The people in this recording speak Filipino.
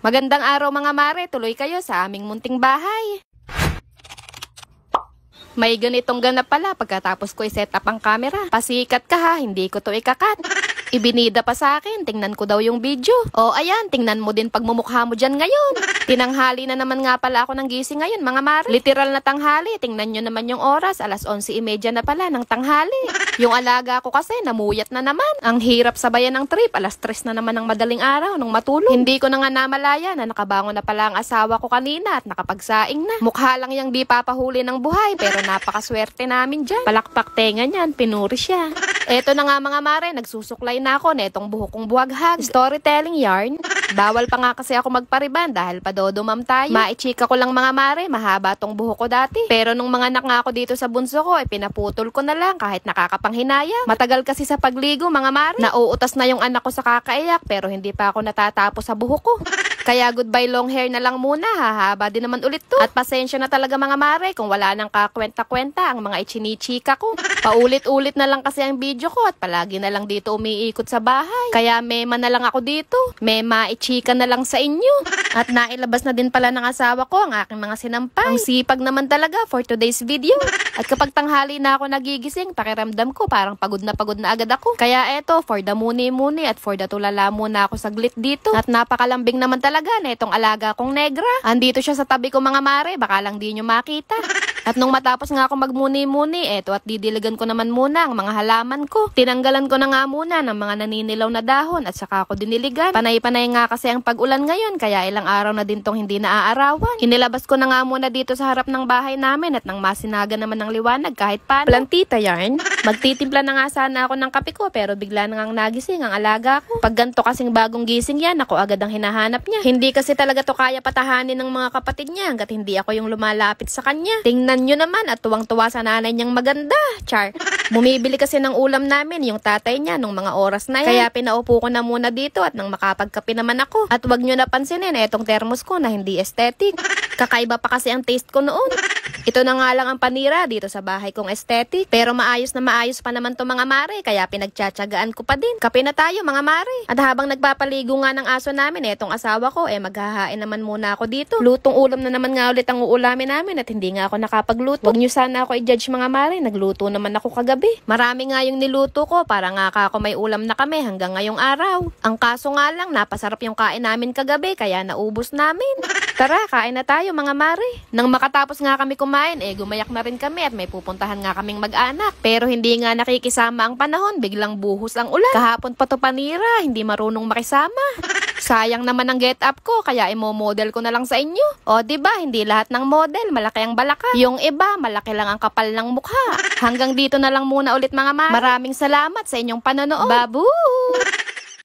Magandang araw mga mare, tuloy kayo sa aming munting bahay. May ganitong ganap pala pagkatapos ko i-set up ang camera. Pasikat ka ha, hindi ko to ikakat. Ibinida pa sa akin, tingnan ko daw yung video. O ayan, tingnan mo din pagmumukha mo dyan ngayon. Tinanghali na naman nga pala ako ng gising ngayon mga mare. Literal na tanghali, tingnan nyo naman yung oras, 11:30 na pala ng tanghali. Yung alaga ko kasi namuyat na naman. Ang hirap sabayan ng trip, 3:00 na naman ng madaling araw nung matulog. Hindi ko na nga namalaya na nakabangon na pala ang asawa ko kanina at nakapagsaing na. Mukha lang yung di papahuli ng buhay pero napakaswerte namin dyan. Palakpak tenga niyan, pinuri siya. Eto na nga mga mare, nagsusuklay na ako netong buhok kong buhaghag. Storytelling yarn. Bawal pa nga kasi ako magpariban dahil padodumam tayo. Maichika ko lang mga mare, mahaba tong buhok ko dati. Pero nung mga anak nga ako dito sa bunso ko, pinaputol ko na lang kahit nakakapanghinaya. Matagal kasi sa pagligo mga mare. Nauutas na yung anak ko sa kakaiyak pero hindi pa ako natatapos sa buhok ko. Kaya goodbye long hair na lang muna, hahaba din naman ulit to. At pasensya na talaga mga mare kung wala nang kakwenta-kwenta ang mga ichinichika ko. Paulit-ulit na lang kasi ang video ko at palagi na lang dito umiikot sa bahay. Kaya mema na lang ako dito. Mema ichika na lang sa inyo. At nailabas na din pala ng asawa ko ang aking mga sinampay. Ang sipag naman talaga for today's video. At kapag tanghali na ako nagigising, pakiramdam ko parang pagod na agad ako. Kaya eto, for the muni-muni at for the tulala muna ako saglit dito. At napakalambing naman talaga na itong alaga kong negra. Andito siya sa tabi ko mga mare, baka lang di nyo makita. At nung matapos nga ako magmuni-muni, eto at didiligan ko naman muna ang mga halaman ko. Tinanggalan ko na nga muna ng mga naninilaw na dahon at saka ako diniligan. Panay-panay nga kasi ang pag-ulan ngayon, kaya ilang araw na din tong hindi naaarawan. Inilabas ko na nga muna dito sa harap ng bahay namin at nang masinaga naman ng liwanag kahit paano. Plantita yarn. Magtitimpla na nga sana ako ng kape ko pero bigla na ngang nagising ang alaga ko. Pag ganito kasing bagong gising yan, ako agad ang hinahanap niya. Hindi kasi talaga to kaya patahanin ng mga kapatid niya hanggat hindi ako yung lumalapit sa kanya. Tingnan nyo naman at tuwang-tuwa sa nanay niyang maganda. Char. Bumibili kasi ng ulam namin yung tatay niya nung mga oras na yan. Kaya pinaupo ko na muna dito at nang makapagkape naman ako. At wag nyo napansinin etong thermos ko na hindi aesthetic. Kakaiba pa kasi ang taste ko noon. Ito na nga lang ang panira dito sa bahay kong aesthetic. Pero maayos na maayos pa naman to mga mare. Kaya pinagtsatsagaan ko pa din. Kape na tayo mga mare. At habang nagpapaligo nga ng aso namin, etong asawa ko, maghahain naman muna ako dito. Lutong ulam na naman nga ulit ang uulamin namin at hindi nga ako nakapagluto. Wag nyo sana ako i-judge mga mare. Nagluto naman ako kagabi. Marami nga yung niluto ko para nga ako may ulam na kami hanggang ngayong araw. Ang kaso nga lang, napasarap yung kain namin kagabi kaya naubos namin. Tara, kain na tayo mga mare. Nang makatapos nga kami kumain, gumayak na rin kami at may pupuntahan nga kaming mag-anak. Pero hindi nga nakikisama ang panahon, biglang buhos ang ulan. Kahapon pa to panira, hindi marunong makisama. Sayang naman ang get up ko, kaya imo-model ko na lang sa inyo. O diba, hindi lahat ng model malaki ang balaka. Yung iba, malaki lang ang kapal ng mukha. Hanggang dito na lang muna ulit mga mare. Maraming salamat sa inyong panonood. Babu!